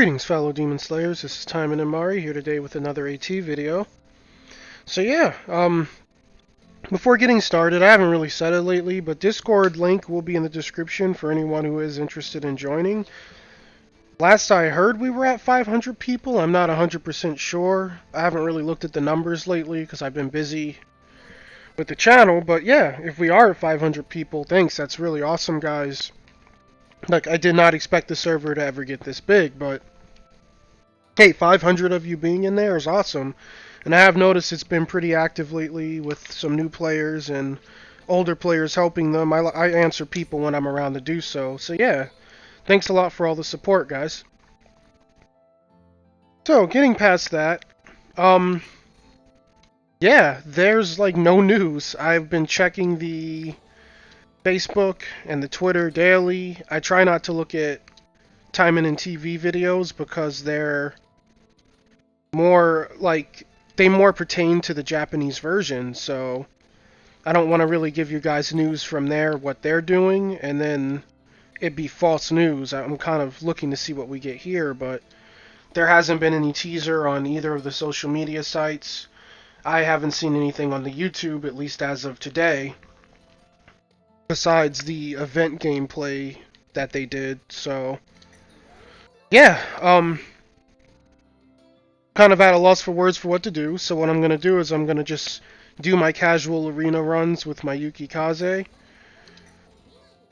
Greetings, fellow Demon Slayers. This is Taimanin here today with another AT video. So yeah, before getting started, I haven't really said it lately, but Discord link will be in the description for anyone who is interested in joining. Last I heard, we were at 500 people. I'm not 100% sure. I haven't really looked at the numbers lately because I've been busy with the channel, but yeah, if we are at 500 people, thanks. That's really awesome, guys. Like, I did not expect the server to ever get this big, but hey, 500 of you being in there is awesome. And I have noticed it's been pretty active lately with some new players and older players helping them. I answer people when I'm around to do so. So yeah, thanks a lot for all the support, guys. So, getting past that, yeah, there's like no news. I've been checking the Facebook and the Twitter daily. I try not to look at Taimanin TV videos because they're more like they more pertain to the Japanese version, so I don't want to really give you guys news from there, what they're doing, and then it be false news. I'm kind of looking to see what we get here, but there hasn't been any teaser on either of the social media sites. I haven't seen anything on the YouTube, at least as of today, besides the event gameplay that they did. So yeah, kind of at a loss for words for what to do. So what I'm going to do is I'm going to just do my casual arena runs with my Yukikaze.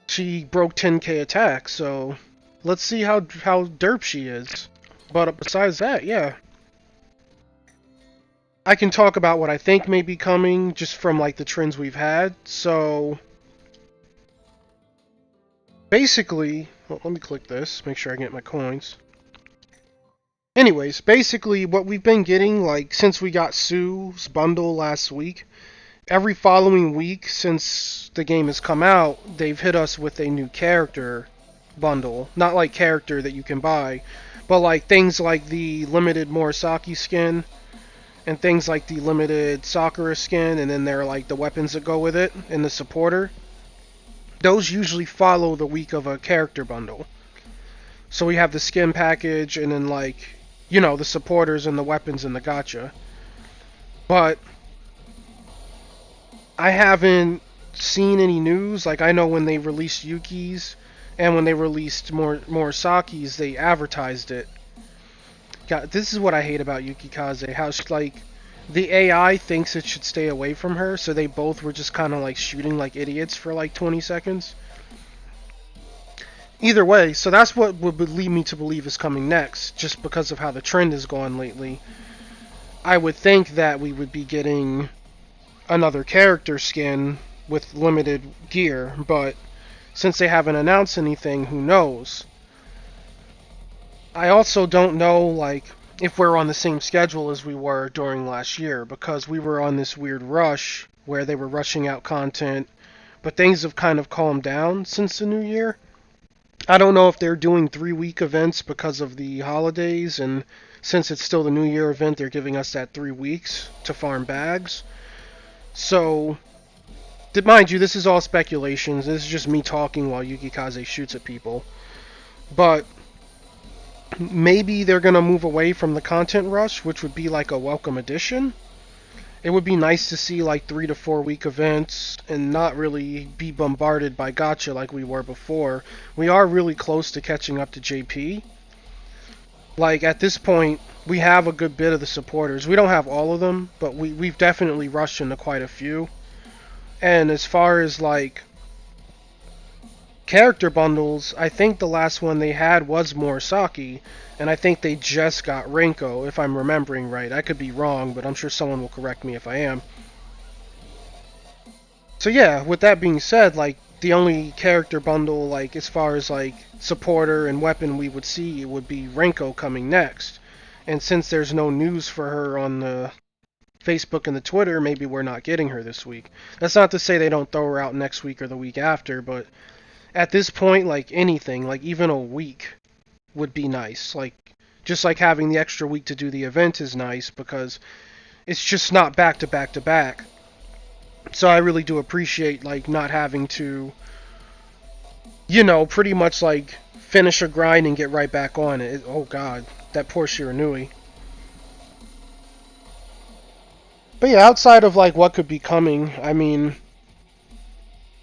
She broke 10k attack, so let's see how derp she is. But besides that, yeah, I can talk about what I think may be coming just from like the trends we've had. So basically, well, let me click this, make sure I get my coins. Anyways, basically what we've been getting, like, since we got Sue's bundle last week, every following week since the game has come out, they've hit us with a new character bundle. Not like character that you can buy, but like things like the limited Morisaki skin, and things like the limited Sakura skin, and then there are like the weapons that go with it, and the supporter. Those usually follow the week of a character bundle. So we have the skin package, and then like, you know, the supporters and the weapons and the gacha. But I haven't seen any news. Like, I know when they released Yuki's and when they released Morisaki's, they advertised it. God, this is what I hate about Yukikaze. How, like, the AI thinks it should stay away from her, so they both were just kind of like shooting like idiots for like 20 seconds. Either way, so that's what would lead me to believe is coming next, just because of how the trend has gone lately. I would think that we would be getting another character skin with limited gear, but since they haven't announced anything, who knows? I also don't know, like, if we're on the same schedule as we were during last year, because we were on this weird rush where they were rushing out content, but things have kind of calmed down since the new year. I don't know if they're doing 3-week events because of the holidays, and since it's still the New Year event, they're giving us that 3 weeks to farm bags. So, mind you, this is all speculations. This is just me talking while Yukikaze shoots at people. But maybe they're going to move away from the content rush, which would be like a welcome addition. It would be nice to see like 3 to 4 week events and not really be bombarded by gacha like we were before. We are really close to catching up to JP. Like, at this point, we have a good bit of the supporters. We don't have all of them, but we've definitely rushed into quite a few. And as far as like character bundles, I think the last one they had was Morisaki, and I think they just got Renko, if I'm remembering right. I could be wrong, but I'm sure someone will correct me if I am. So yeah, with that being said, like, the only character bundle, like, as far as like supporter and weapon we would see would be Renko coming next. And since there's no news for her on the Facebook and the Twitter, maybe we're not getting her this week. That's not to say they don't throw her out next week or the week after, but at this point, like, anything, like even a week would be nice. Like, just like having the extra week to do the event is nice because it's just not back to back to back. So I really do appreciate like not having to, you know, pretty much like finish a grind and get right back on it. Oh god, that poor Shiranui. But yeah, outside of like what could be coming, I mean,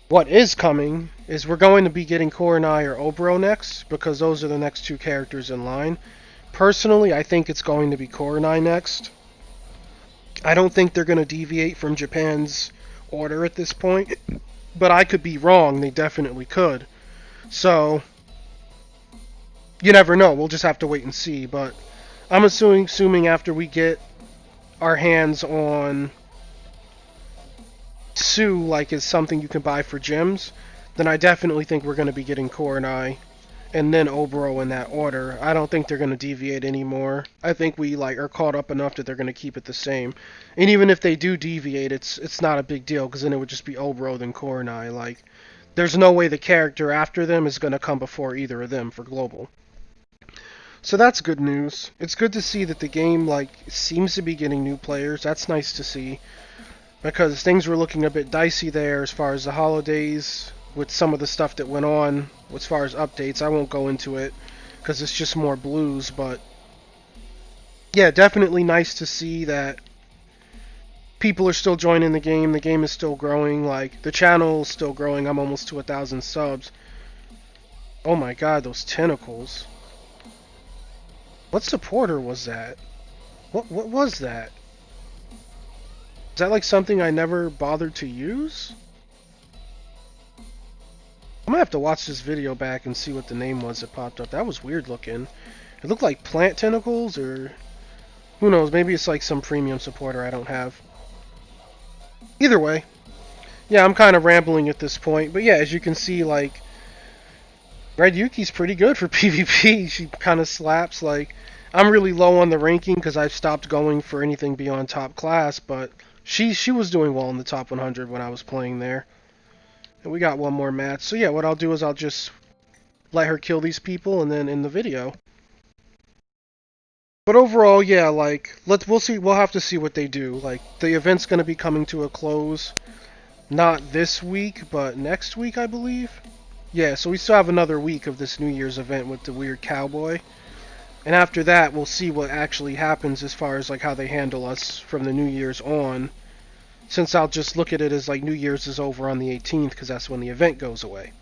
what is coming is we're going to be getting Kurenai or Obro next, because those are the next two characters in line. Personally, I think it's going to be Kurenai next. I don't think they're going to deviate from Japan's order at this point, but I could be wrong. They definitely could. So, you never know. We'll just have to wait and see. But I'm assuming after we get our hands on Sue, like is something you can buy for gyms, then I definitely think we're going to be getting Kurenai and then Obro in that order. I don't think they're going to deviate anymore. I think we like are caught up enough that they're going to keep it the same. And even if they do deviate, it's not a big deal because then it would just be Obro then Kurenai. Like there's no way the character after them is going to come before either of them for global. So that's good news. It's good to see that the game like seems to be getting new players. That's nice to see because things were looking a bit dicey there as far as the holidays with some of the stuff that went on as far as updates. I won't go into it because it's just more blues, but yeah, definitely nice to see that people are still joining the game. The game is still growing. Like the channel is still growing. I'm almost to 1,000 subs. Oh my god, those tentacles. What supporter was that? What was that? Is that like something I never bothered to use? I'm gonna have to watch this video back and see what the name was that popped up. That was weird looking. It looked like plant tentacles, or who knows, maybe it's like some premium supporter I don't have. Either way, yeah, I'm kind of rambling at this point, but yeah, as you can see, like, Red Yuki's pretty good for PvP. She kind of slaps. Like, I'm really low on the ranking because I've stopped going for anything beyond top class, but she was doing well in the top 100 when I was playing there. And we got one more match. So yeah, what I'll do is I'll just let her kill these people and then end the video. But overall, yeah, like we'll see. We'll have to see what they do. Like the event's gonna be coming to a close, not this week, but next week, I believe. Yeah, so we still have another week of this New Year's event with the weird cowboy. And after that, we'll see what actually happens as far as like how they handle us from the New Year's on. Since I'll just look at it as like New Year's is over on the 18th because that's when the event goes away.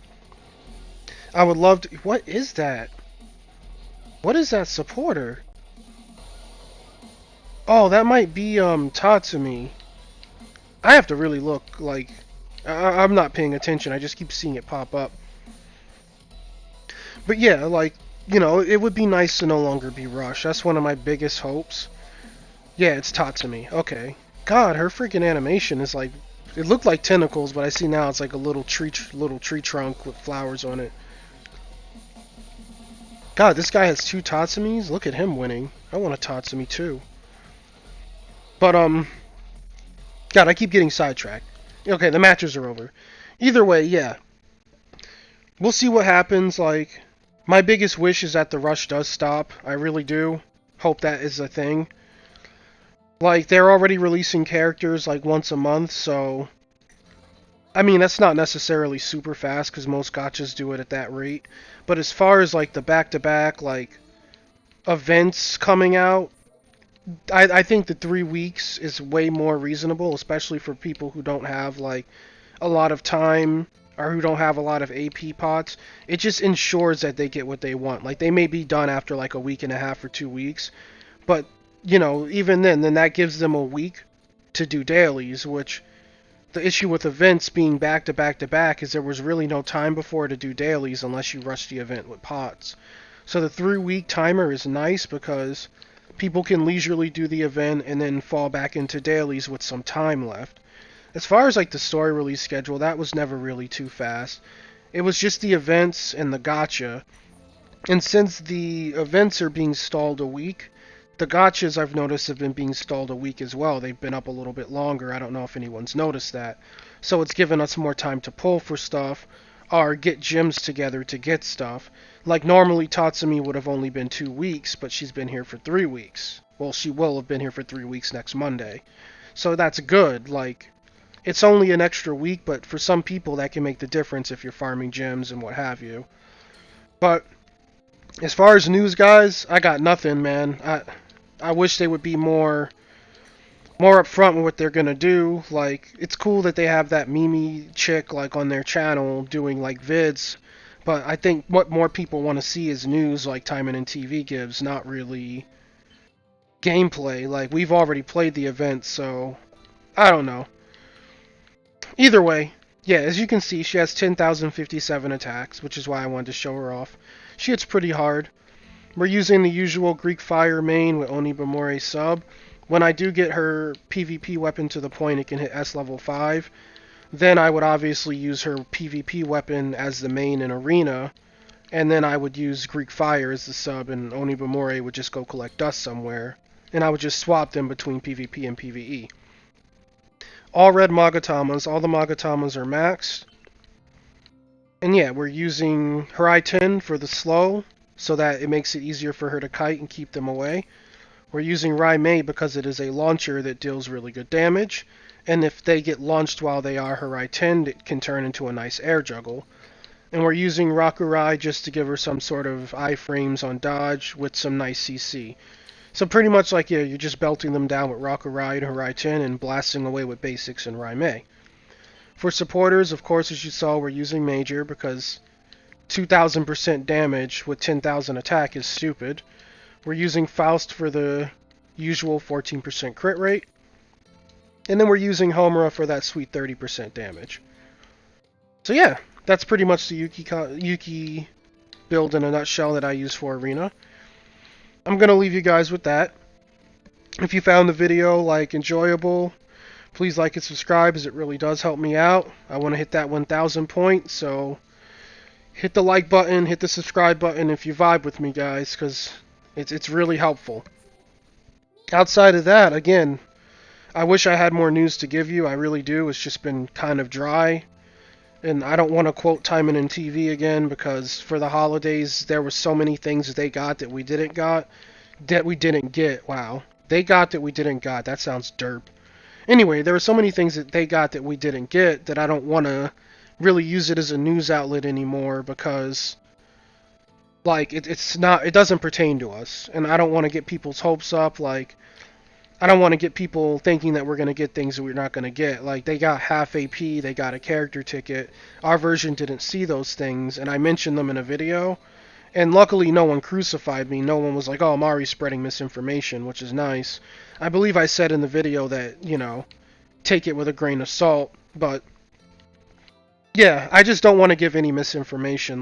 I would love to... What is that? What is that supporter? Oh, that might be Tatsumi. I have to really look. Like, I'm not paying attention. I just keep seeing it pop up. But yeah, like, you know, it would be nice to no longer be rushed. That's one of my biggest hopes. Yeah, it's Tatsumi. Okay. God, her freaking animation is like... It looked like tentacles, but I see now it's like a little tree trunk with flowers on it. God, this guy has two Tatsumis? Look at him winning. I want a Tatsumi too. But, God, I keep getting sidetracked. Okay, the matches are over. Either way, yeah. We'll see what happens. Like, my biggest wish is that the rush does stop. I really do. Hope that is a thing. Like, they're already releasing characters, like, once a month, so... I mean, that's not necessarily super fast, because most gachas do it at that rate. But as far as, like, the back-to-back, like, events coming out, I think the 3 weeks is way more reasonable, especially for people who don't have, like, a lot of time, or who don't have a lot of AP pots. It just ensures that they get what they want. Like, they may be done after, like, a week and a half or 2 weeks, but... You know, even then that gives them a week to do dailies, which the issue with events being back to back to back is there was really no time before to do dailies unless you rush the event with pots. So the 3-week timer is nice because people can leisurely do the event and then fall back into dailies with some time left. As far as like the story release schedule, that was never really too fast. It was just the events and the gacha. And since the events are being stalled a week, the gachas I've noticed have been being stalled a week as well. They've been up a little bit longer. I don't know if anyone's noticed that. So it's given us more time to pull for stuff or get gyms together to get stuff. Like normally Tatsumi would have only been 2 weeks, but she's been here for 3 weeks. Well, she will have been here for 3 weeks next Monday. So that's good. Like, it's only an extra week, but for some people that can make the difference if you're farming gyms and what have you. But As far as news, guys, I got nothing, man. I wish they would be more upfront with what they're gonna do. Like, it's cool that they have that Mimi chick like on their channel doing like vids, but I think what more people want to see is news like Taimanin TV gives, not really gameplay. Like, we've already played the event, so I don't know. Either way, yeah, as you can see, she has 10,057 attacks, which is why I wanted to show her off. She hits pretty hard. We're using the usual Greek Fire main with Onibamore sub. When I do get her PvP weapon to the point it can hit S level 5, then I would obviously use her PvP weapon as the main in Arena, and then I would use Greek Fire as the sub, and Onibamore would just go collect dust somewhere, and I would just swap them between PvP and PvE. All red Magatamas, all the Magatamas are maxed. And yeah, we're using her I-10 for the slow, so that it makes it easier for her to kite and keep them away. We're using Raimei because it is a launcher that deals really good damage, and if they get launched while they are her I-10, it can turn into a nice air juggle. And we're using Rakurai just to give her some sort of iframes on dodge with some nice CC. So pretty much like, yeah, you're just belting them down with Rakurai and her I-10 and blasting away with basics and Raimei. For supporters, of course, as you saw, we're using Major because 2,000% damage with 10,000 attack is stupid. We're using Faust for the usual 14% crit rate. And then we're using Homura for that sweet 30% damage. So yeah, that's pretty much the Yuki build in a nutshell that I use for Arena. I'm going to leave you guys with that. If you found the video enjoyable, please like and subscribe, as it really does help me out. I want to hit that 1,000 point, so hit the like button, hit the subscribe button if you vibe with me, guys, because it's really helpful. Outside of that, again, I wish I had more news to give you. I really do. It's just been kind of dry. And I don't want to quote Taimanin TV again, because for the holidays, there were so many things that they got that we didn't get. Wow. They got that we didn't got. That sounds derp. Anyway, there were so many things that they got that we didn't get that I don't want to really use it as a news outlet anymore, because it doesn't pertain to us, and I don't want to get people's hopes up. I don't want to get people thinking that we're going to get things that we're not going to get. Like, they got half AP, they got a character ticket. Our version didn't see those things, and I mentioned them in a video. And luckily, no one crucified me. No one was like, oh, Mari's spreading misinformation, which is nice. I believe I said in the video that, take it with a grain of salt. But, yeah, I just don't want to give any misinformation.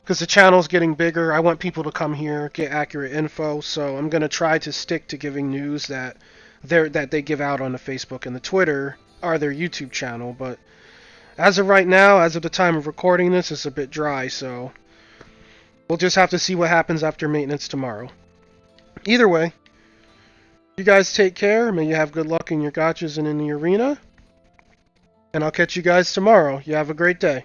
Because the channel's getting bigger, I want people to come here, get accurate info, so I'm going to try to stick to giving news that they give out on the Facebook and the Twitter, or their YouTube channel. But as of right now, as of the time of recording this, it's a bit dry, so we'll just have to see what happens after maintenance tomorrow. Either way, you guys take care, may you have good luck in your gachas and in the arena, and I'll catch you guys tomorrow. You have a great day.